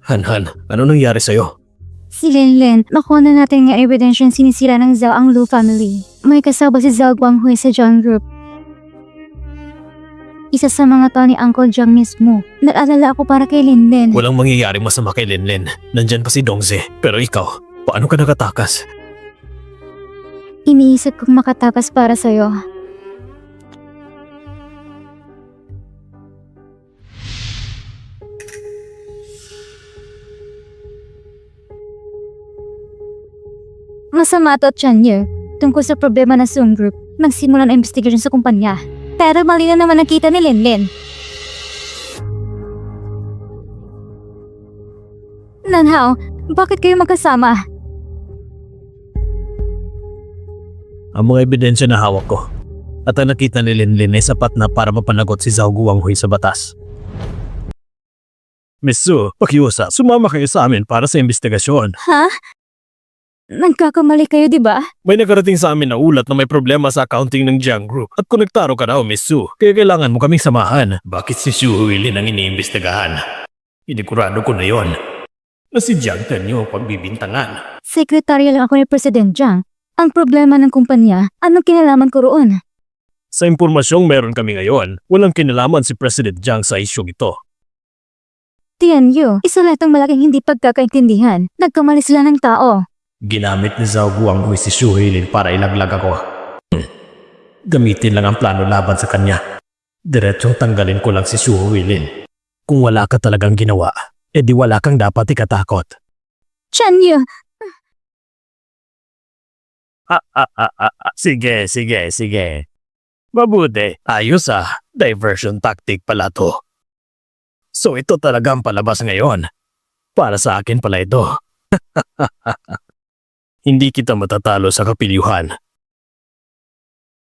Han, ano nangyari sa'yo? Si Linlin, nakuha na natin nga ebidensya sinisira ng Zhao ang Lu family. May kasama si Zhao Guanghui sa Jiang Group. Isa sa mga tao ni Uncle Jiang mismo. Nag-alala ako para kay Linlin. Walang mangyayaring masama kay Linlin. Nandyan pa si Dongze. Pero ikaw, paano ka nakatakas? Iniisip kong makatakas para sa'yo. Masama to at Chanyeol. Tungkol sa problema ng Zoom Group, nagsimula ng investigasyon sa kumpanya. Pero mali na naman nakita ni Linlin. Nanhao, bakit kayo magkasama? Ang mga ebidensya na hawak ko at ang nakita ni Linlin ay sapat na para mapanagot si Zhao Guanghui sa batas. Miss Su, pakiusap, sumama kayo sa amin para sa investigasyon. Ha? Nagkakamali kayo, di ba? May nakarating sa amin na ulat na may problema sa accounting ng Jiang Group at konektaro ka daw, Miss Su. Kaya kailangan mo kaming samahan. Bakit si Su Huilin ang iniimbestigahan? Inikurado ko na yon. Na si Jiang Tenyo pagbibintangan. Sekretarya lang ako ni President Jiang. Ang problema ng kumpanya, anong kinalaman ko roon? Sa impormasyong meron kami ngayon, walang kinalaman si President Jiang sa isyong ito. Tianyu, isa lahat ng malaking hindi pagkakaintindihan. Nagkamali sila ng tao. Ginamit ni Zhao Guanghui si Su Huilin para ilaglag ako. Gamitin lang ang plano laban sa kanya. Diretsong tanggalin ko lang si Su Huilin. Kung wala ka talagang ginawa, edi wala kang dapat ikatakot. Chanyeol, Sige. Mabuti. Ayos diversion tactic pala to. So ito talaga ang palabas ngayon. Para sa akin pala ito. Hindi kita matatalo sa kapilyuhan.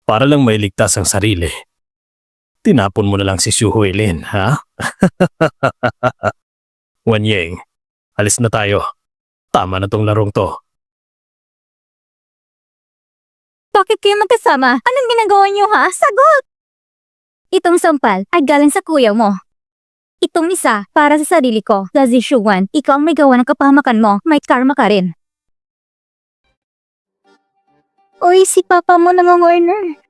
Para lang mailigtas ang sarili. Tinapon mo na lang si Su Huilin, ha? Wan Ying, alis na tayo. Tama na tong larong to. bakit kayo magkasama? Anong ginagawa niyo, ha? Sagot! Itong sampal ay galing sa kuya mo. Itong isa para sa sarili ko. Sa Zishuan, ikaw ang may gawa ng kapahamakan mo. May karma ka rin. Uy, si papa mo nangongorner.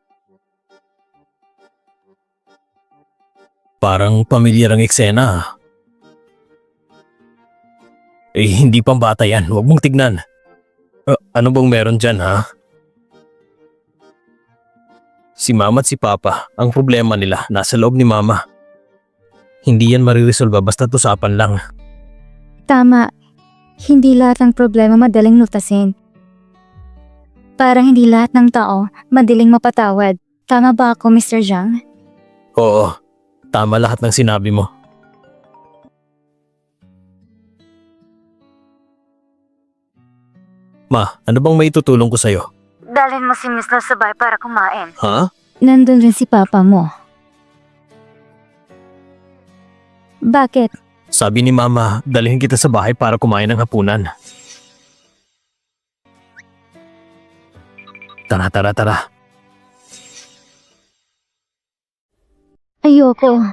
Parang pamilyar ang eksena. Hindi pang bata yan. Huwag mong tignan. Ano bang meron dyan, ha? Si mama at si papa, ang problema nila nasa loob ni mama. Hindi yan mariresolba basta't usapan lang. Tama. Hindi lahat ng problema madaling lutasin. Parang hindi lahat ng tao madaling mapatawad. Tama ba ako, Mr. Jiang? Oo, tama lahat ng sinabi mo. Ma, ano bang maitutulong ko sa'yo? Dalhin mo si Mr. Sabay para kumain. Ha? Nandun rin si papa mo. Bakit? Sabi ni mama, dalhin kita sa bahay para kumain ng hapunan. Tara. Ayoko.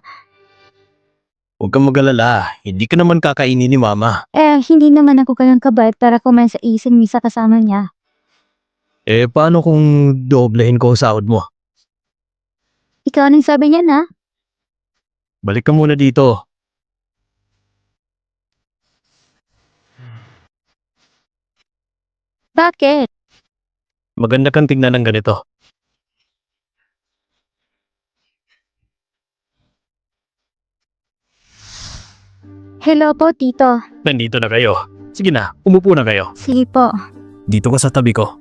Huwag kang mag-alala, hindi ka naman kakainin ni mama. Hindi naman ako ganun kabayat para kumain sa isang misa kasama niya. Paano kung doblehin ko ang sahod mo? Ikaw nang sabi niya na? Balik ka muna dito. Bakit? Maganda kang tingnan ng ganito. Hello po, Tito. Nandito na kayo. Sige na, umupo na kayo. Sige po. Dito ka sa tabi ko.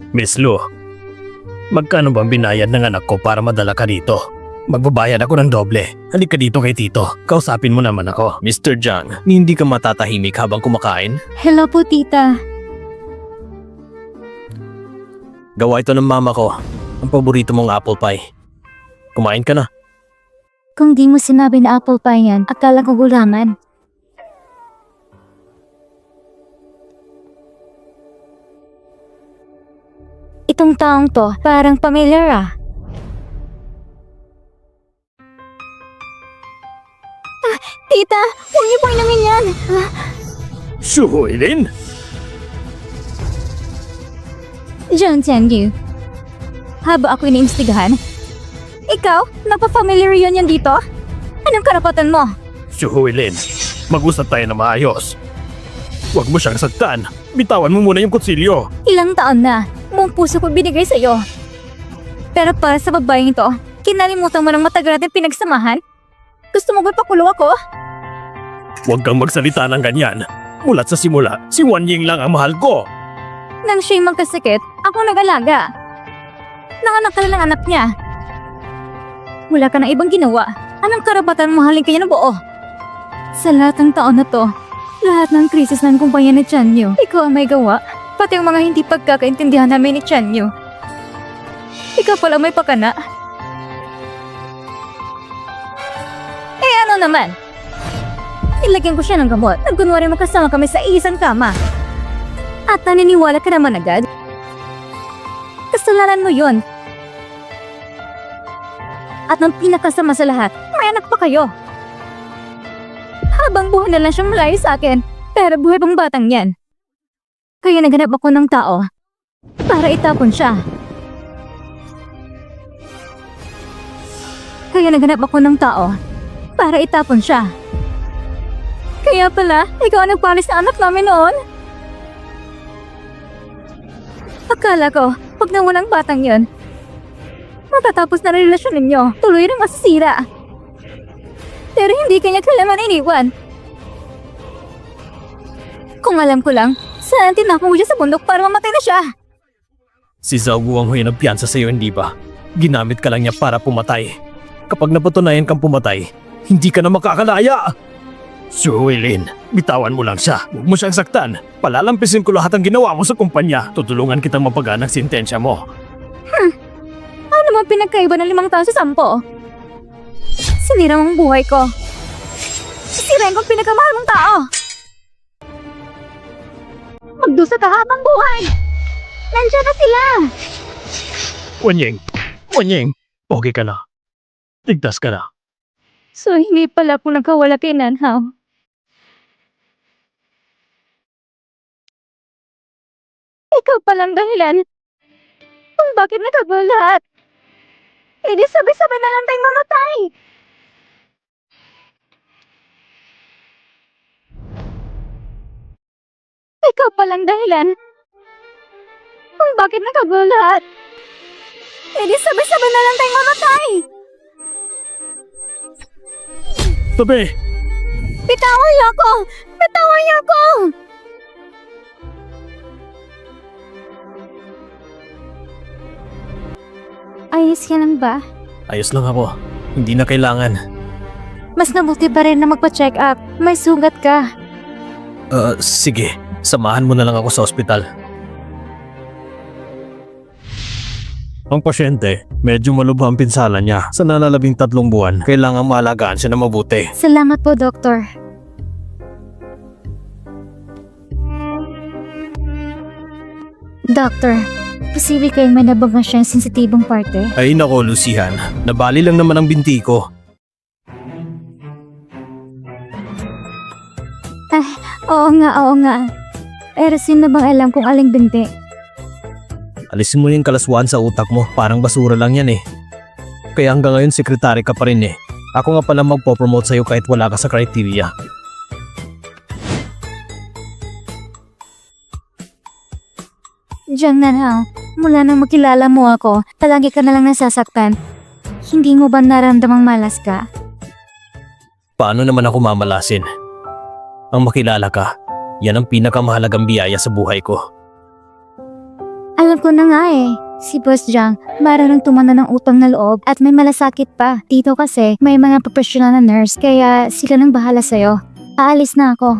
Miss Lu, magkano bang binayad ng anak ko para madala ka dito? Magbabayad ako ng doble. Halika dito kay Tito. Kausapin mo naman ako. Mr. Jiang, hindi ka matatahimik habang kumakain? Hello po, Tita. Gawa ito ng mama ko. Ang paborito mong apple pie. Kumain ka na. Kung di mo sinabi na apple pie yan, akala ko gulaman. Itong taong to, parang pamilyar ah. Tita, huwag niyo pong inumin yan. Su Huilin? Zhang Tianyu, haba ako iniimbestigahan. Ikaw, napafamiliar yun yan dito? Anong karapatan mo? Su Huilin, mag-usap tayo na maayos. Huwag mo siyang saktan. Bitawan mo muna yung kutsilyo. Ilang taon na, buong puso ko binigay sa'yo. Pero para sa babaeng ito, kinalimutan mo ng matagal natin pinagsamahan? Gusto mo ba pakulong ako? Huwag kang magsalita ng ganyan. Mula't sa simula, si Wan Ying lang ang mahal ko. Nang siya'y magkasakit, ako nag-alaga. Nanganak ka lang ng anak niya. Wala ka ng ibang ginawa. Anong karapatan mahalin kanya ng buo? Sa lahat ng taon na to, lahat ng krisis ng kumpanya ni Chanyu, ikaw ang may gawa. Pati ang mga hindi pagkakaintindihan namin ni Chanyu. Ikaw pala may pakana. Eh ano naman? Ilagyan ko siya ng gamot at kunwari magkasama kami sa isang kama. At naniniwala ka naman agad? Kasalanan mo yun. At ang pinakasama sa lahat, may anak pa kayo. Habang buhay na lang siyang malayo sa akin, pero buhay pang batang yan. Kaya naghanap ako ng tao para itapon siya. Kaya pala, ikaw ang nagpalis na anak namin noon. Akala ko, pag nawalang batang yon, matatapos na rin relasyon ninyo, tuloy rin masisira. Pero hindi kanya kailangan iniwan. Kung alam ko lang, saan tinapon mo siya sa bundok para mamatay na siya? Si Zhao Guang Hui nagpiyansa sa'yo, hindi ba? Ginamit ka lang niya para pumatay. Kapag napatunayan kang pumatay, hindi ka na makakalaya! Su Huilin, bitawan mo lang siya. Huwag mo siyang saktan. Palalampisin ko lahat ang ginawa mo sa kumpanya. Tutulungan kitang mapagaan ang sintensya mo. Ano naman pinagkaiba ng 5 taon sa 10? Sinira mong buhay ko. Sisirain ko ang pinakamahal mong tao. Magdusa ka habang buhay. Nandiyan na sila. Wan Ying, okay ka na. Ligtas ka na. So hindi pala po nagkawala kay Nanhaw. Ikaw palang dahilan kung bakit nagkagulo lahat. E di sabay-sabay na lang tayong mamatay. Ikaw palang dahilan kung bakit nagkagulo lahat. E di sabay-sabay na lang tayong mamatay. Tabi! Bitawan niyo ako! Bitawan niyo ako! Ayos ka lang ba? Ayos lang ako. Hindi na kailangan. Mas mabuti pa rin na magpa-check up. May sugat ka. Sige. Samahan mo na lang ako sa ospital. Ang pasyente, medyo malubha ang pinsala niya. Sa nalalabing 3 buwan, kailangan maalagaan siya na mabuti. Salamat po, Doktor. Doctor, posible kayong may nabaga siyang sensitibong parte? Ay nako, Lucian. Nabali lang naman ang binti ko. Oo nga. Pero sino bang alam kung aling binti? Alisin mo yung kalaswaan sa utak mo. Parang basura lang yan eh. Kaya hanggang ngayon sekretary ka pa rin eh. Ako nga pala magpo-promote sa'yo kahit wala ka sa criteria. Zhang Nanhao, mula nang makilala mo ako, palagi ka na lang nasasaktan. Hindi mo ba naramdamang malas ka? Paano naman ako mamalasin? Ang makilala ka, yan ang pinakamahalagang biyaya sa buhay ko. Alam ko na nga eh. Si Boss Zhang, marunong tumana ng utang na loob at may malasakit pa. Dito kasi, may mga professional na nurse kaya sila nang bahala sa'yo. Aalis na ako.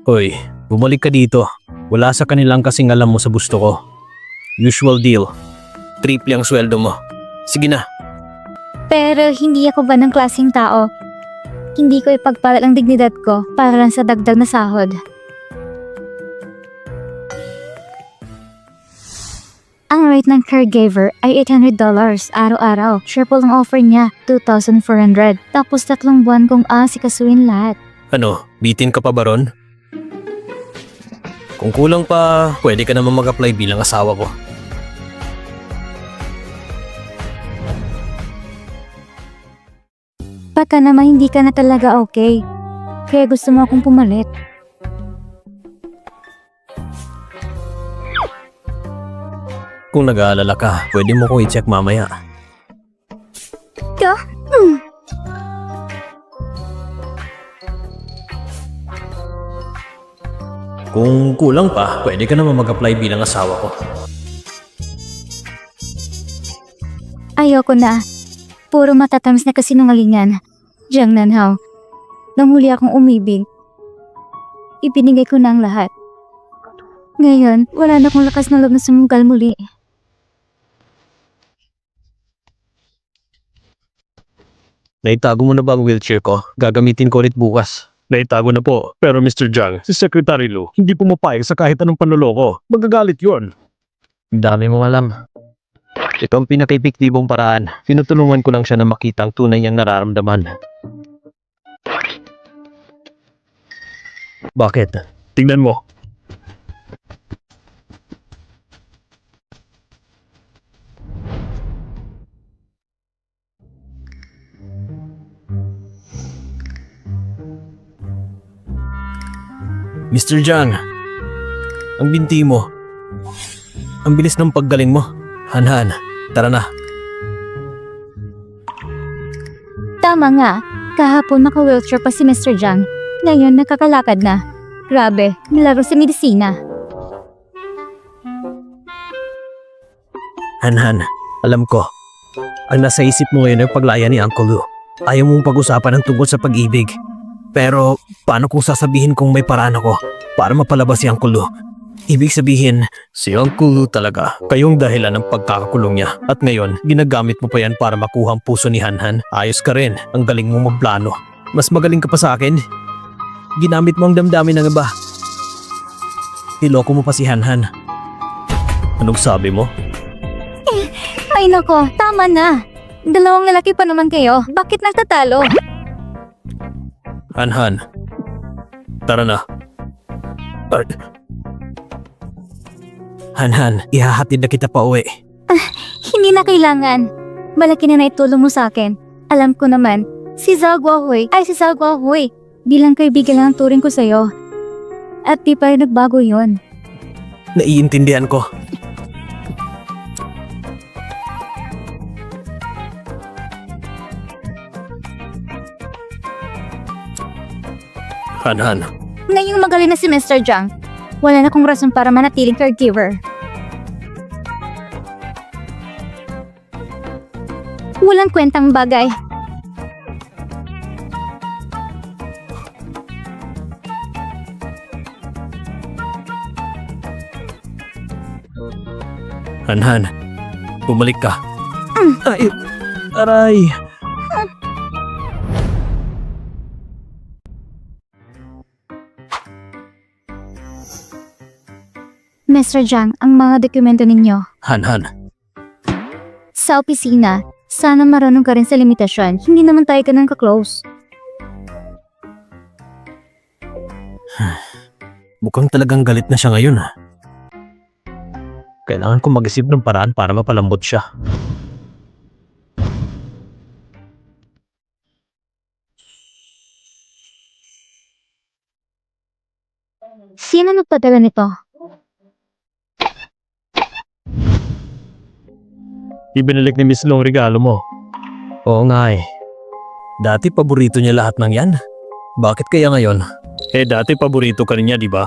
Hoy, bumalik ka dito. Wala sa kanilang kasing alam mo sa gusto ko. Usual deal. Triple ang sweldo mo. Sige na. Pero hindi ako ba ng klaseng tao? Hindi ko ipagpalit ang dignidad ko para lang sa dagdag na sahod. Ang rate ng caregiver ay $800 araw-araw. Triple ang offer niya, 2,400. Tapos 3 buwan kung aasikasuhin lahat. Ano, bitin ka pa ba ron? Kung kulang pa, pwede ka naman mag-apply bilang asawa ko. Baka naman hindi ka na talaga okay. Kaya gusto mo akong pumalit. Kung nag-aalala ka, pwede mo kong i-check mamaya. Ka? Kung kulang pa, pwede ka naman mag-apply bilang asawa ko. Ayoko na. Puro matatamis na kasinungalingan. Jiang Nanhao. Nang huli akong umibig, ibinigay ko na ang lahat. Ngayon, wala na akong lakas na loob na sumugal muli. Naitago mo na ba ang wheelchair ko? Gagamitin ko ulit bukas. Naitago na po. Pero Mr. Jiang, si Secretary Lu, hindi pumapayag sa kahit anong panloloko. Magagalit yon. Dami mong alam. Ito ang pinaka-epektibong paraan. Tinutulungan ko lang siya na makita ang tunay niyang nararamdaman. Bakit? Tingnan mo. Mr. Jiang, ang binti mo. Ang bilis ng paggaling mo. Han, tara na. Tama nga. Kahapon naka-wheelchair pa si Mr. Jiang. Ngayon nakakalakad na. Grabe, nilaro sa medisina. Han, alam ko. Ang nasa isip mo ngayon ay paglaya ni Uncle Lu. Ayaw mong pag-usapan ang tungkol sa pag-ibig. Pero paano kung sasabihin kong may paraan ako para mapalabas si Uncle Lu? Ibig sabihin, si Uncle Lu talaga kayong dahilan ng pagkakakulong niya. At ngayon, ginagamit mo pa yan para makuha ang puso ni Han. Ayos ka rin, ang galing mong magplano. Mas magaling ka pa sa akin. Ginamit mo ang damdamin ng iba. Niloko mo pa si Han. Anong sabi mo? Ay nako, tama na. Dalawang lalaki pa naman kayo. Bakit nagtatalo? Han, tara na. Han, ihahatid na kita pa uwi. Hindi na kailangan. Malaki na naitulong mo sa akin. Alam ko naman, si Zhao Guohui ay si Zhao Guohui. Bilang kaibigan lang ang turing ko sa'yo. At di pa rin nagbago yun. Naiintindihan ko. Han. Ngayong magaling na si Mr. Jiang, wala na kong rason para manatiling caregiver. Walang kwentang bagay. Han, bumalik ka. Ay, aray. Mr. Jiang, ang mga dokumento ninyo. Han. Sa opisina, sana marunong ka rin sa limitasyon. Hindi naman tayo ganun ka-close. Mukhang talagang galit na siya ngayon. Kailangan ko mag-isip ng paraan para mapalambot siya. Sino nagpadala nito? Ibinalik ni Miss Long regalo mo. Oo nga eh. Dati paborito niya lahat ng yan. Bakit kaya ngayon? Dati paborito ka rin niya, di ba?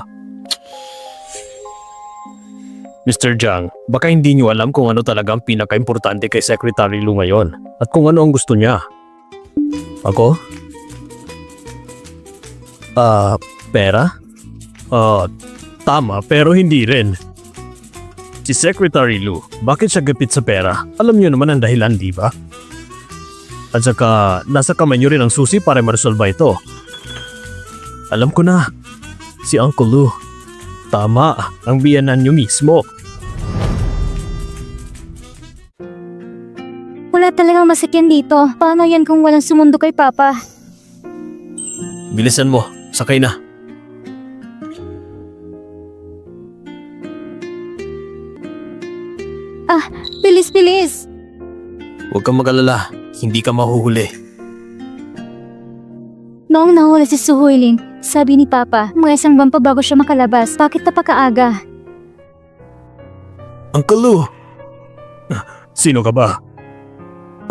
Mr. Jiang, baka hindi niyo alam kung ano talaga ang pinaka-importante kay Secretary Lu ngayon at kung ano ang gusto niya. Ako? Pera? Tama pero hindi rin. Si Secretary Lu, bakit siya gapit sa pera? Alam niyo naman ang dahilan, di ba? At saka, nasa kamay niyo rin ang susi para ma-resolve ito. Alam ko na, si Uncle Lu. Tama, ang biyanan niyo mismo. Wala talagang masakyan dito. Paano yan kung walang sumundo kay Papa? Bilisan mo, sakay na. Bilis, bilis! Huwag kang mag-alala, hindi ka mahuhuli. Noong nahuli si Suhuilin, sabi ni Papa, mga isang buwan pa bago siya makalabas. Bakit napakaaga? Uncle Lou! Sino ka ba?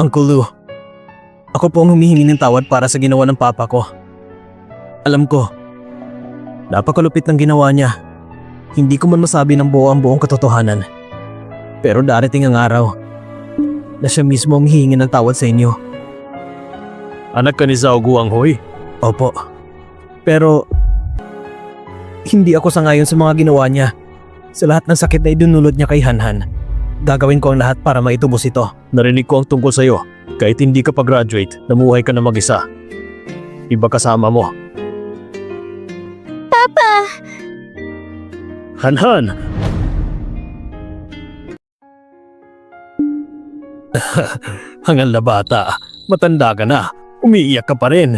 Uncle Lou, ako po ang humihingi ng tawad para sa ginawa ng papa ko. Alam ko, napakalupit ng ginawa niya. Hindi ko man masabi ng buo ang buong katotohanan. Pero darating ang araw na siya mismo ang hihingi ng tawad sa inyo. Anak ka ni Zhao Guanghui? Opo. Pero hindi ako sangayon sa mga ginawa niya. Sa lahat ng sakit na idunulot niya kay Hanhan, gagawin ko ang lahat para maitubos ito. Narinig ko ang tungkol sa iyo. Kahit hindi ka pa-graduate, namuhay ka na mag-isa. Iba kasama mo. Papa! Hanhan! Hangal na bata, matanda ka na, umiiyak ka pa rin.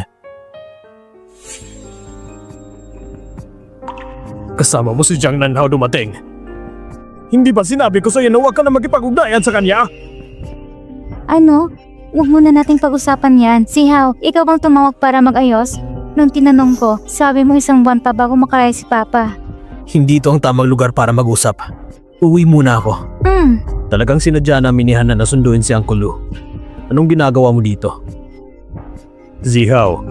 Kasama mo si Jiang Nanhao dumating. Hindi ba sinabi ko sa iyo na huwag ka na magkipag-ugnayan sa kanya? Ano? Huwag muna nating pag-usapan yan. Si Hao, ikaw bang tumawag para mag-ayos? Nung tinanong ko, sabi mo isang buwan pa bago makaraya si Papa. Hindi ito ang tamang lugar para mag-usap. Uwi muna ako. Talagang sinadya namin ni Hanhan na sunduin si Uncle Lou. Anong ginagawa mo dito? Zihao,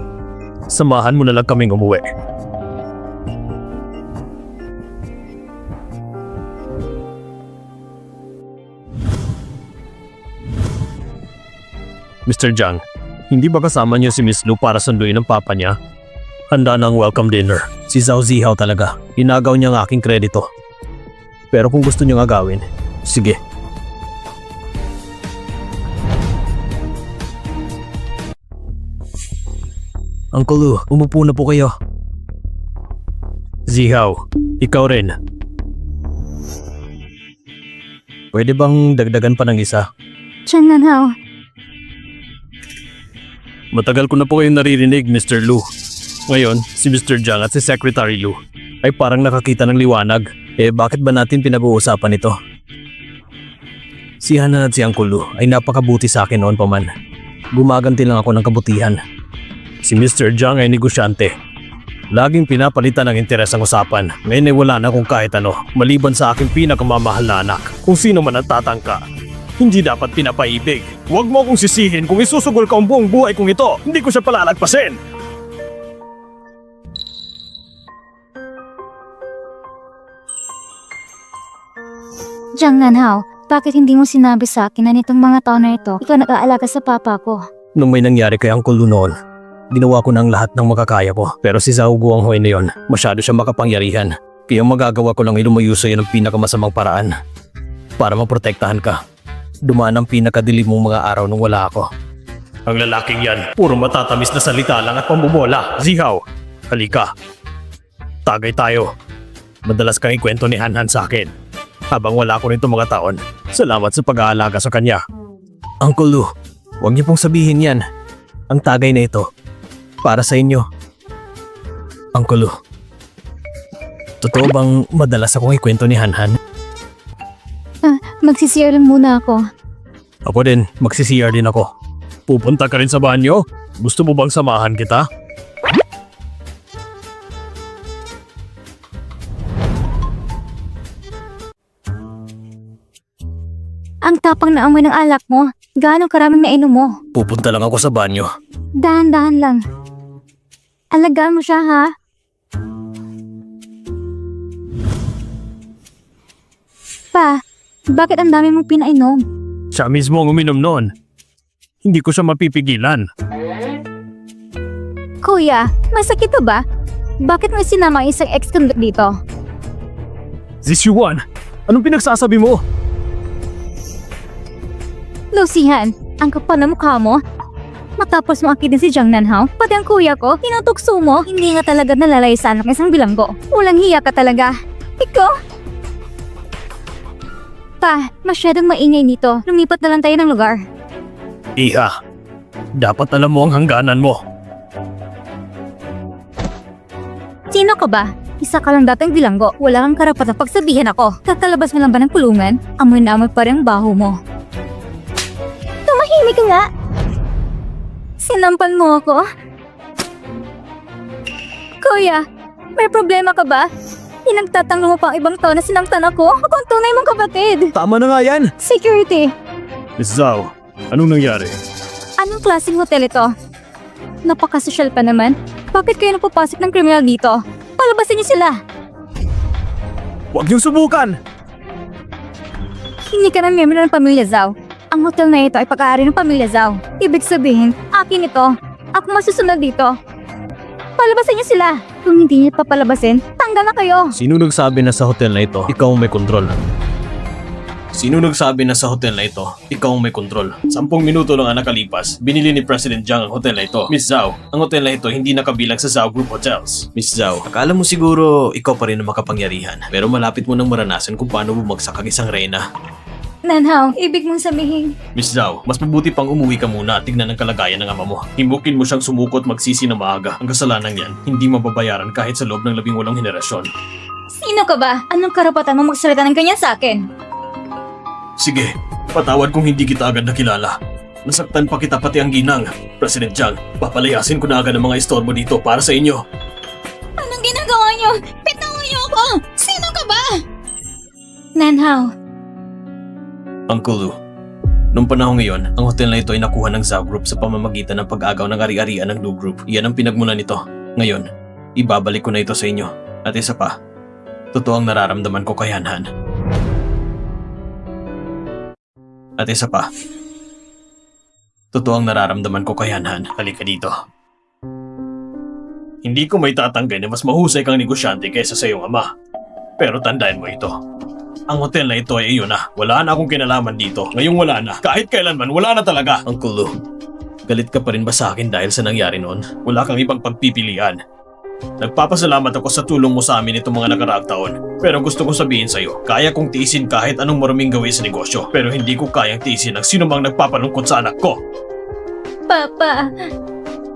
samahan mo na lang kaming umuwi. Mr. Jiang, hindi ba kasama niyo si Miss Lu para sunduin ang papa niya? Handa na ang welcome dinner. Si Zhao Zihao talaga. Inagaw niya ang aking kredito. Pero kung gusto niyo agawin, sige. Uncle Lou, umupo na po kayo. Zihao, ikaw rin. Pwede bang dagdagan pa ng isa? Jiang Nanhao, Matagal ko na po kayong naririnig, Mr. Lu. Ngayon, si Mr. Jiang at si Secretary Lu ay parang nakakita ng liwanag. Bakit ba natin pinag-uusapan ito? Si Hanhan at si Uncle Lu ay napakabuti sa akin noon pa man. Gumaganti lang ako ng kabutihan. Si Mr. Jiang ay negosyante. Laging pinapalitan ng interes ang usapan. Ngayon ay wala na akong kahit ano, maliban sa aking pinakamamahal na anak. Kung sino man ang tatangka, hindi dapat pinapaibig. Huwag mo akong sisihin kung isusugol ka ang buong buhay kong ito. Hindi ko siya palalagpasin. Jiang Nanhao, bakit hindi mo sinabi sa akin na nitong mga taon na ito, ikaw nag-aalaga sa Papa ko? Nung may nangyari kay Uncle Lu noon, ginawa ko ng lahat ng makakaya ko. Pero si Zhao Guanghui na yon, masyado siya makapangyarihan. Kaya magagawa ko lang ilumayo sa iyo ng pinakamasamang paraan para maprotektahan ka. Dumaan ang pinakadilim mong mga araw nung wala ako. Ang lalaking yan, puro matatamis na salita lang at pambobola. Zihao, halika. Tagay tayo. Madalas kang ikwento ni Hanhan sa akin. Habang wala ko nito mga taon, salamat sa pag-aalaga sa kanya. Uncle Lu, huwag niyo pong sabihin yan. Ang tagay na ito, para sa inyo. Uncle Lu, totoo bang madalas akong ikwento ni Hanhan? Magsisiyar lang muna ako. Ako din, magsisiyar din ako. Pupunta ka rin sa banyo? Gusto mo bang samahan kita? Ang tapang na amoy ng alak mo. Gaano karaming nainom mo? Pupunta lang ako sa banyo. Dahan-dahan lang. Alagaan mo siya, ha? Pa, bakit ang dami mong pinainom? Siya mismo ang uminom noon. Hindi ko siya mapipigilan. Kuya, masakit to ba? Bakit mo sinama ang isang ex-convict dito? Zishuan, anong pinagsasabi mo? Lucihan, ang kapal na mukha mo. Matapos mo akitin si Jiang Nanhao, pati ang kuya ko, tinutukso mo. Hindi nga talaga nalalay sa anak ng isang bilanggo. Walang hiya ka talaga. Ikaw? Pa, masyadong maingay nito. Lumipat na lang tayo ng lugar. Iha, dapat alam mo ang hangganan mo. Sino ka ba? Isa ka lang dating bilanggo. Wala kang karapatang pagsabihan ako. Kakalabas mo lang ba ng kulungan? Amoy na amoy pa rin ang baho mo. Tumahimik ka nga! Sinampal mo ako? Kuya, may problema ka ba? Pinagtatanggol mo pa ang ibang tao na sinamtan ako? Ako ang tunay mong kapatid! Tama na nga yan! Security! Miss Zhao, anong nangyari? Anong klaseng hotel ito? Napakasosyal pa naman. Bakit kayo napapasok ng kriminal dito? Palabasin niyo sila! Huwag niyong subukan! Hindi ka na miyembro ng pamilya Zhao. Ang hotel na ito ay pag-aari ng pamilya Zhao. Ibig sabihin, akin ito. Ako masusunod dito. Palabasin niyo sila! Kung hindi niyo papalabasin, tanggal na kayo! Sino nagsabi na sa hotel na ito, ikaw ang may kontrol? Sino nagsabi na sa hotel na ito, ikaw ang may kontrol? 10 minuto lang ang nakalipas, binili ni President Jiang ang hotel na ito. Miss Zhao, ang hotel na ito hindi nakabilang sa Zhao Group Hotels. Miss Zhao, akala mo siguro ikaw pa rin ang makapangyarihan, pero malapit mo nang maranasan kung paano bumagsak ang isang reyna. Nanhaw, ibig mong sabihin, Miss Zhao, mas mabuti pang umuwi ka muna at tignan ang kalagayan ng ama mo. Himbukin mo siyang sumuko at magsisi na maaga. Ang kasalanan yan, hindi mababayaran kahit sa loob ng 18 henerasyon. sino ka ba? Anong karapatan mo magsalita ng ganyan sa akin? Sige, patawad kung hindi kita agad nakilala. Nasaktan pa kita pati ang ginang. President Jiang, papalayasin ko na agad ang mga istorbo dito para sa inyo. Anong ginagawa niyo? Bitawan niyo ako! Sino ka ba? Nanhaw, Uncle Lu, nung panahon ngayon, ang hotel na ito ay nakuha ng Zhao Group sa pamamagitan ng pag-agaw ng ari-arian ng Lu Group. Iyan ang pinagmulan nito. Ngayon, ibabalik ko na ito sa inyo. At isa pa, totoo ang nararamdaman ko kay Hanhan. At isa pa, totoo ang nararamdaman ko kay Hanhan. Halika dito. Hindi ko may tatanggay na mas mahusay kang negosyante kaysa sa iyong ama. Pero tandaan mo ito. Ang hotel na ito ay iyon na. Wala na akong kinalaman dito. Ngayong wala na. Kahit kailanman, wala na talaga. Uncle Lu, galit ka pa rin ba sa akin dahil sa nangyari noon? Wala kang ibang pagpipilian. Nagpapasalamat ako sa tulong mo sa amin itong mga nakaraang taon. Pero gusto kong sabihin sa'yo, kaya kong tiisin kahit anong maruming gawin sa negosyo. Pero hindi ko kayang tiisin ang sino mang nagpapalungkot sa anak ko. Papa.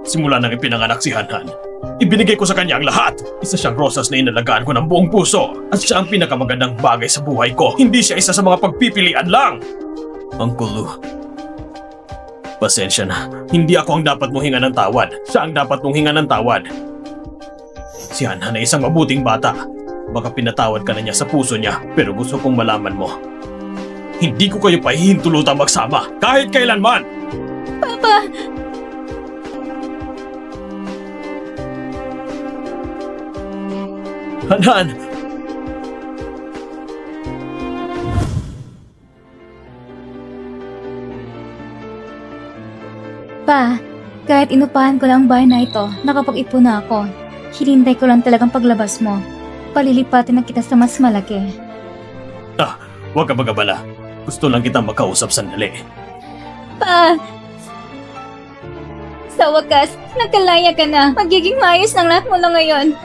Simula nang ipinanganak si Hanhan, ibinigay ko sa kanya ang lahat. Isa siyang rosas na inalagaan ko ng buong puso. At siya ang pinakamagandang bagay sa buhay ko. Hindi siya isa sa mga pagpipilian lang. Uncle Lu, pasensya na. Hindi ako ang dapat mong hinga ng tawad. Siya ang dapat mong hinga ng tawad. Si Hanhan ay isang mabuting bata. Baka pinatawad ka na niya sa puso niya. Pero gusto kong malaman mo, hindi ko kayo pahihintulutang magsama. Kahit kailanman. Papa. Hanhan! Pa, kahit inupahan ko lang ang bahay na ito, nakapag-ipon na ako. Hinintay ko lang talagang paglabas mo. Palilipatin na kita sa mas malaki. Huwag ka mag-abala. Gusto lang kitang makausap sandali. Pa! Sa wakas, nagkalaya ka na. Magiging maayos ng lahat mo na ngayon.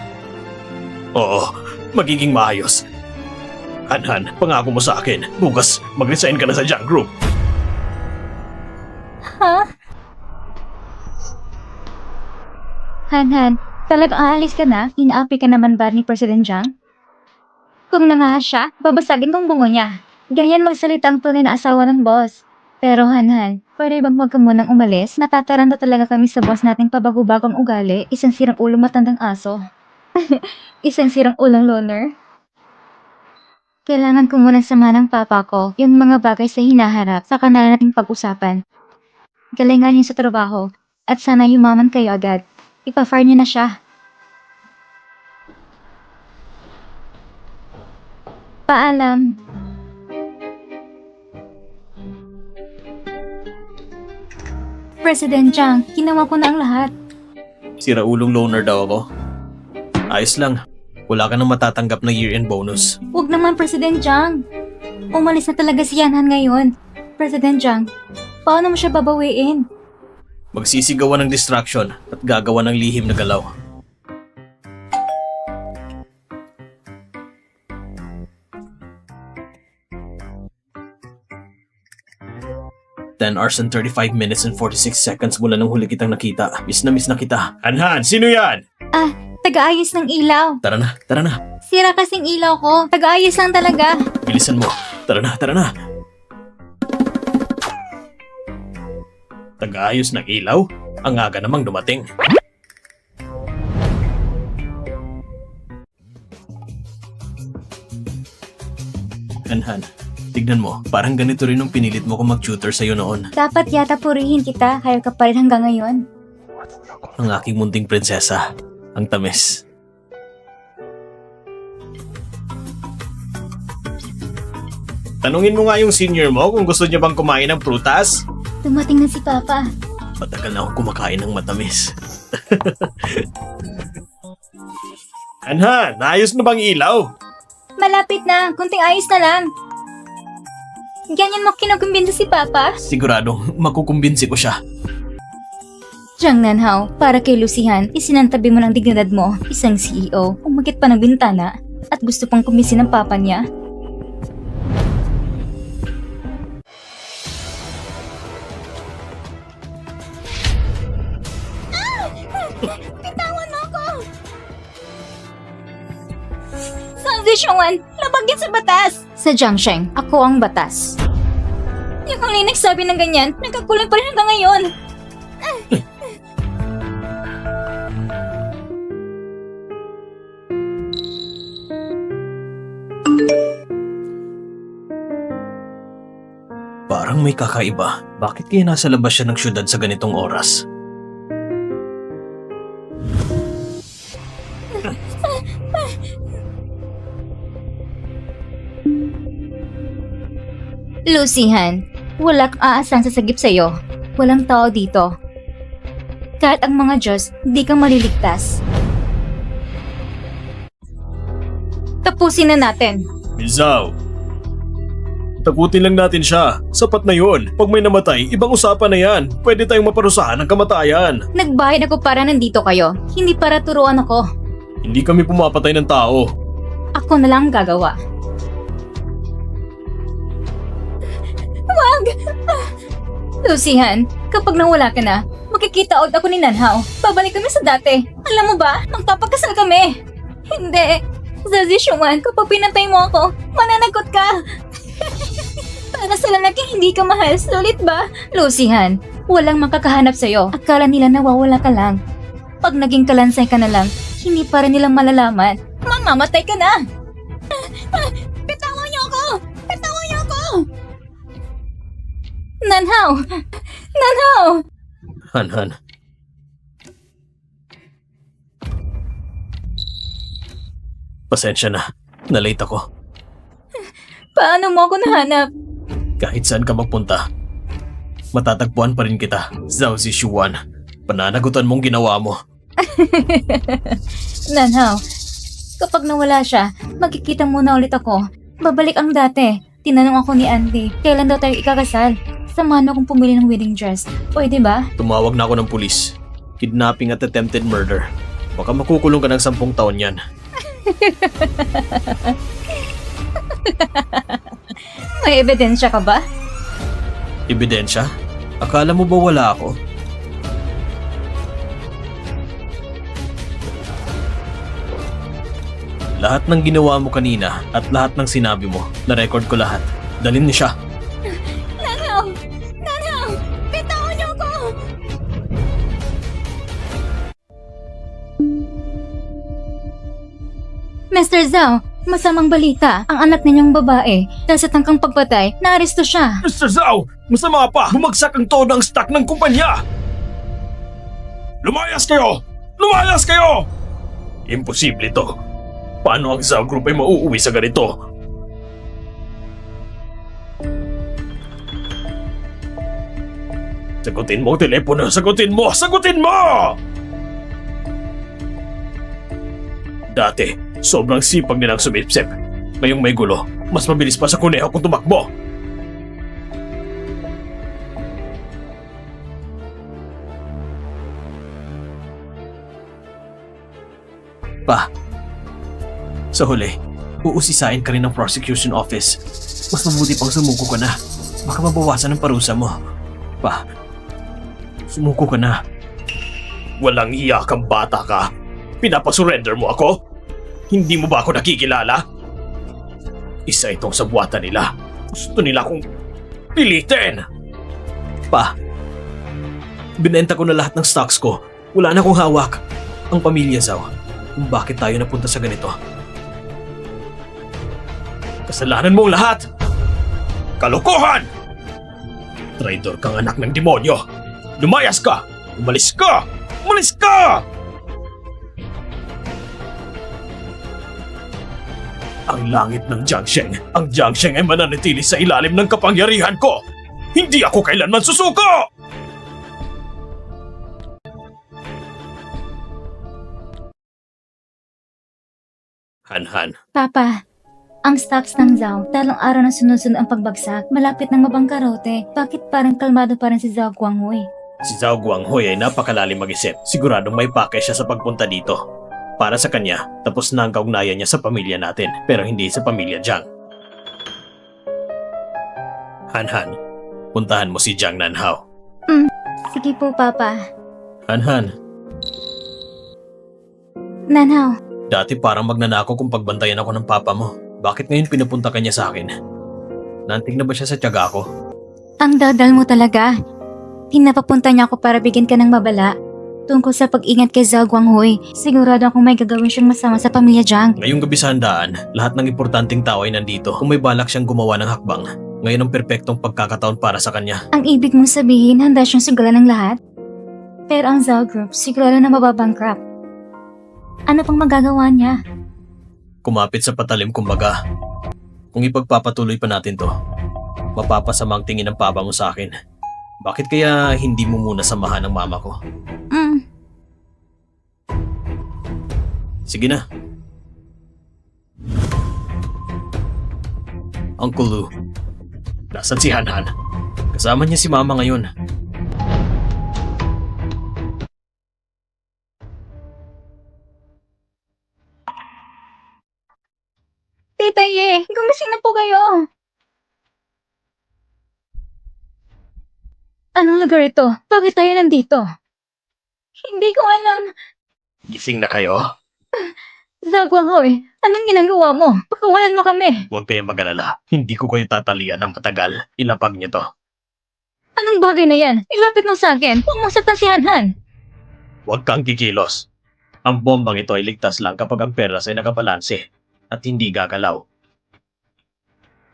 Oo, magiging maayos. Hanhan, pangako mo sa akin, bukas mag-resign ka na sa Jiang Group. Ha? Han, talagang aalis ka na? Inaapi ka naman ba ni President Jiang? Kung nangahas siya, babasagin kong bungo niya. Ganyan magsalita ang tunay na asawa ng boss. Pero Han, pwede bang huwag ka munang umalis? Natataranta talaga kami sa boss nating pabago-bagong ugali, isang sirang ulo matandang aso. Isang sirang ulang loner. Kailangan ko munang samahan ng papa ko yung mga bagay sa hinaharap sa kanala nating pag-usapan. Galingan niyo sa trabaho at sana yumaman kayo agad. Ipa-fire niyo na siya. Paalam. President Jiang, ginawa ko na ang lahat. Siraulong loner daw ako. Ayos lang. Wala ka nang matatanggap na year-end bonus. Huwag naman, President Jiang. Umalis na talaga si Yanhan ngayon. President Jiang, paano mo siya babawiin? Magsisigawan ng distraction at gagawa ng lihim na galaw. 10 hours and 35 minutes and 46 seconds mula nung huli kitang nakita. Miss na kita. Hanhan, sino yan? Taga-ayos ng ilaw. Tara na. Sira kasing ilaw ko. Taga-ayos lang talaga. Bilisan mo. Tara na. Taga-ayos ng ilaw? Ang aga namang dumating. Han, tignan mo. Parang ganito rin yung pinilit mo kung mag-tutor sa'yo noon. Dapat yata purihin kita. Kaya ka pa rin hanggang ngayon. Ang aking munting prinsesa. Ang tamis. Tanungin mo nga yung senior mo kung gusto niya bang kumain ng prutas? Dumating na si Papa. Matagal na akong kumakain ng matamis. Hanhan, naayos na bang ilaw? Malapit na. Kunting ayos na lang. Ganyan mo kinukumbinsa si Papa? Siguradong makukumbinsi ko siya. Jiang Nanhao, para kay Lucihan, isinantabi mo ng dignidad mo, isang CEO, umakit pa ng bintana, at gusto pang kumbinsi ng Papa niya. Bitawan mo ako! Sanzi Xiongwan, labag yan sa batas! Sa Jiangsheng, ako ang batas. Yung kung nagsabi ng ganyan, nagkakulong pa rin hanggang ngayon. Parang may kakaiba. Bakit kaya nasa labas siya ng syudad sa ganitong oras? Lucihan, wala kang aasang sasagip sa'yo. Walang tao dito. Kahit ang mga Diyos, di ka maliligtas. Tapusin na natin. Mizaw, takutin lang natin siya. Sapat na yun. Pag may namatay, ibang usapan na yan. Pwede tayong maparusahan ng kamatayan. Nagbayad ako para nandito kayo. Hindi para turuan ako. Hindi kami pumapatay ng tao. Ako na lang gagawa. Wag! Lucihan, kapag nawala ka na, makikita out ako ni Nanhao. Babalik kami sa dati. Alam mo ba, magpapakasal kami. Hindi. Zazi Xiongwan, kapag pinatay mo ako, mananagot ka. Para sa lalaking hindi ka mahal, sulit ba? Lucihan, walang makakahanap sa'yo. Akala nila nawawala ka lang. Pag naging kalansay ka na lang, hindi pa rin nila malalaman. Mamamatay ka na! Bitawan niyo ako! Bitawan niyo ako! Nanhao! Nanhao! Han. Pasensya na. Nalate ako. Paano mo ako nahanap? Kahit saan ka magpunta, matatagpuan pa rin kita, Zhao Zishuan. Pananagutan mong ginawa mo. Nanhao, kapag nawala siya, magkikita muna ulit ako. Babalik ang dati. Tinanong ako ni Andy, kailan daw tayo ikakasal? Samahan mo akong pumili ng wedding dress. Pwede ba? Tumawag na ako ng pulis. Kidnapping at attempted murder. Baka makukulong ka ng 10 taon yan. May ebidensya ka ba? Ebidensya? Akala mo ba wala ako? Lahat ng ginawa mo kanina at lahat ng sinabi mo, na-record ko lahat. Dalhin niya siya. Nanhao! Nanhao! Bitawan niyo ako! Mr. Zhao, masamang balita. Ang anak ninyong babae, dahil sa tangkang pagpatay, naaresto siya. Mr. Zhao, masama pa. Bumagsak ang todo ng stock ng kumpanya. Lumayas kayo! Lumayas kayo! Imposible to. Paano ang Zhao Group ay mauuwi sa ganito? Sagutin mo ang telepono! Sagutin mo! Sagutin mo! Dati, sobrang sipag nilang sumipsip. Ngayong may gulo, mas mabilis pa sa kuneho kung tumakbo. Pa, sa huli, uusisain ka rin ng prosecution office. Mas mabuti pang sumuko ka na. Baka mabawasan ang parusa mo. Pa, sumuko ka na. Walang iya kang bata ka. Pinapasurrender mo ako? Hindi mo ba ako nakikilala? Isa itong sa buwatan nila. Gusto nila akong pilitin. Pa, binenta ko na lahat ng stocks ko. Wala na akong hawak. Ang pamilya Zhao, kung bakit tayo napunta sa ganito. Kasalanan mo ang lahat! Kalokohan! Traidor kang anak ng demonyo! Lumayas ka! Umalis ka! Umalis ka! Ang langit ng Jiangsheng, ang Jiangsheng ay mananatili sa ilalim ng kapangyarihan ko! Hindi ako kailanman susuko! Han, Papa, ang stocks ng Zhao, talong araw na sunod-sunod ang pagbagsak, malapit ng mabangkarote. Bakit parang kalmado pa rin si Zhao Guanghui? si Zhao Guanghui ay napakalalim mag-isip. Siguradong may pake siya sa pagpunta dito. Para sa kanya, tapos na ang kaugnayan niya sa pamilya natin, pero hindi sa pamilya Jiang. Han, puntahan mo si Jiang Nanhao. Sige po, Papa. Han, Nanhao, dati parang magnanako kung pagbantayan ako ng papa mo. Bakit ngayon pinupunta ka niya sa akin? Nanting na ba siya sa tiyaga ko? ang dadal mo talaga. Pinapapunta niya ako para bigyan ka ng mabala. Tungkol sa pag-ingat kay Zhao Guanghui, sigurado akong may gagawin siyang masama sa pamilya Jiang. Ngayong gabi sa handaan, lahat ng importanteng tao ay nandito. Kung may balak siyang gumawa ng hakbang, ngayon ang perpektong pagkakataon para sa kanya. Ang ibig mong sabihin, handa siyang sugalan ng lahat? Pero ang Zhao Group, sigurado na mababankrupt. Ano pang magagawa niya? Kumapit sa patalim kumbaga. Kung ipagpapatuloy pa natin to, mapapasama ang tingin ng papa mo sa akin. Bakit kaya hindi mo muna samahan ng mama ko? Sige na. Uncle Lu, nasan si Han? Kasama niya si mama ngayon. Tita Ye, gumising na po kayo. Anong lugar ito? Bakit tayo nandito? Hindi ko alam. Gising na kayo? Zhao Guanghui, anong ginagawa mo? Pakawalan mo kami. Huwag kayong mag-alala. Hindi ko kayo tatalian ng matagal. Ilapag niyo to. Anong bagay na yan? Ilapit mo sa akin. Huwag mong saktan si Han. Huwag kang kikilos. Ang bombang ito ay ligtas lang kapag ang peras ay nakabalanse at hindi gagalaw.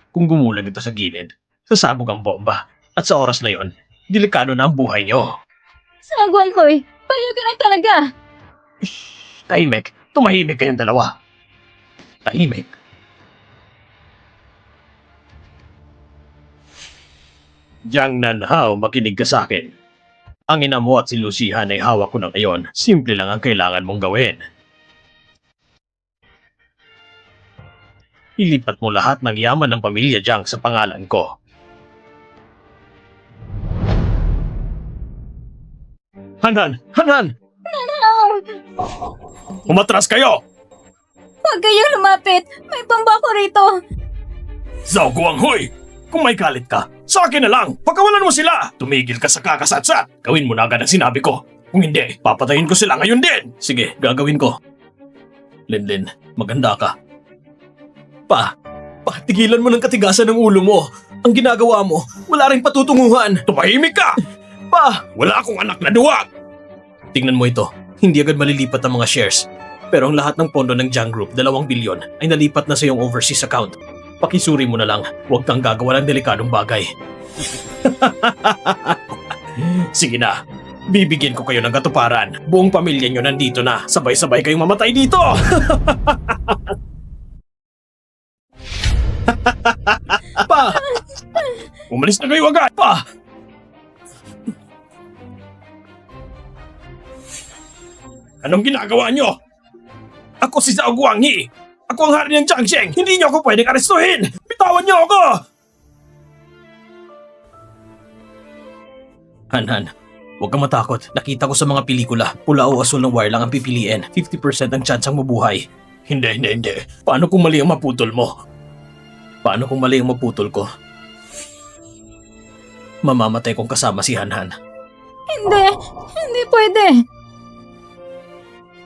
Kung gumulag ito sa gilid, sasabog ang bomba. At sa oras na yon, delikado na ang buhay niyo. Zhao Guanghui, payo ka na talaga. Tahimik. Tumahimik kayong dalawa. Tahimik. Jiang Nanhao, makinig ka sa akin. Ang ina mo at si Lucihan ay hawak ko na ngayon. Simple lang ang kailangan mong gawin. Ilipat mo lahat ng yaman ng pamilya Jiang sa pangalan ko. Han! Umatras kayo! Huwag kayong lumapit. May pambako rito. Zhao Guanghui! Kung may galit ka, sa akin na lang! Pagkawalan mo sila! Tumigil ka sa kakasatsat! Gawin mo na agad ang sinabi ko. Kung hindi, papatayin ko sila ngayon din! Sige, gagawin ko. Linlin, maganda ka. Pa, tigilan mo ng katigasan ng ulo mo. Ang ginagawa mo, wala ring patutunguhan. Tumahimik ka! Pa, wala akong anak na duwag! Tingnan mo ito, hindi agad malilipat ang mga shares. Pero ang lahat ng pondo ng Jiang Group, 2 bilyon, ay nalipat na sa iyong overseas account. Pakisuri mo na lang, huwag kang gagawa ng delikadong bagay. Sige na, bibigyan ko kayo ng katuparan. Buong pamilya nyo nandito na, sabay-sabay kayong mamatay dito! Pa! Umalis na kayo agad! Pa! Anong ginagawa nyo? Ako si Zhao Guangyi! Ako ang hari ng Jiangsheng! Hindi nyo ako pwedeng arestuhin! Bitawan nyo ako! Han, huwag kang matakot. Nakita ko sa mga pelikula, pula o asul ng wire lang ang pipiliin. 50% ang chance ang mabuhay. Hindi. Paano kung mali ang maputol mo? Paano kung mali ang maputol ko? Mamamatay kung kasama si Hanhan. Hindi pwede.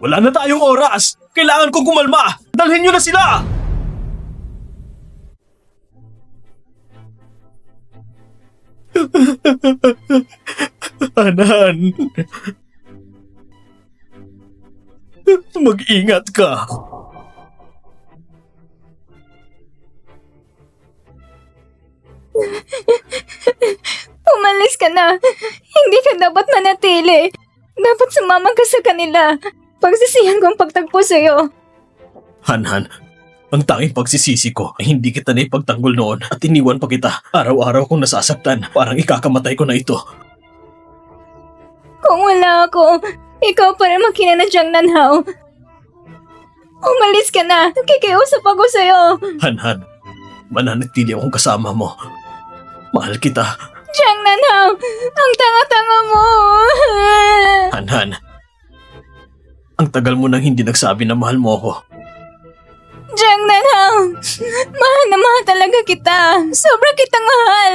Wala na tayong oras! Kailangan kong kumalma! Dalhin niyo na sila! Hanhan! Mag-ingat ka! Umalis ka na. Hindi ka dapat manatili. Dapat sumama ka sa kanila. Pagsisihan ko ang pagtagpo sa'yo. Hanhan, ang tanging pagsisisi ko ay hindi kita na ipagtanggol noon at iniwan pa kita. Araw-araw kong nasasaktan, parang ikakamatay ko na ito. Kung wala ako, ikaw pa rin makina na Jiang Nanhao. Umalis ka na. Nakikiusap ako sa'yo. Hanhan, mananatili akong kasama mo. Mahal kita. Jiang Nanhao, ang tanga-tanga mo. Hanhan, ang tagal mo nang hindi nagsabi na mahal mo ako. Jiang Nanhao, mahal na mahal talaga kita. Sobra kitang mahal.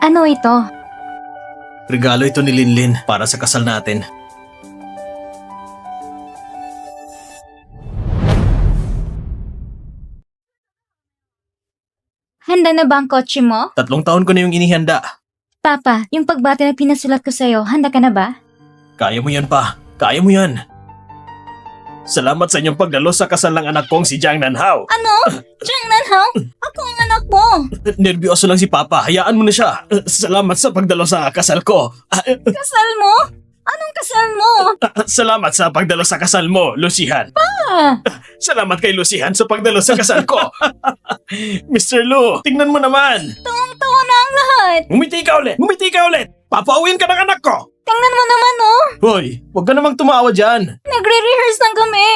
Ano ito? Regalo ito ni Linlin para sa kasal natin. Handa na ba ang kotse mo? 3 taon ko na yung inihanda. Papa, yung pagbati na pinasulat ko sa'yo, handa ka na ba? Kaya mo yan pa. Kaya mo yan. Salamat sa inyong pagdalo sa kasal ng anak kong si Jiang Nanhao. Ano? Jiang Nanhao? Ako ang anak mo. Nervyoso lang si Papa. Hayaan mo na siya. Salamat sa pagdalo sa kasal ko. Kasal mo? Anong kasal mo? Salamat sa pagdalo sa kasal mo, Lucihan. Ah, Salamat kay Lucihan sa pagdalo sa kasal ko. Mr. Lu, tingnan mo naman. tawang-tawa na ang lahat. Ngumiti ka ulit. Ngumiti ka ulit. Papauwiin ka ng anak ko. Tingnan mo naman oh. Hoy, huwag ka namang tumawa dyan. Nagre-rehearse lang kami.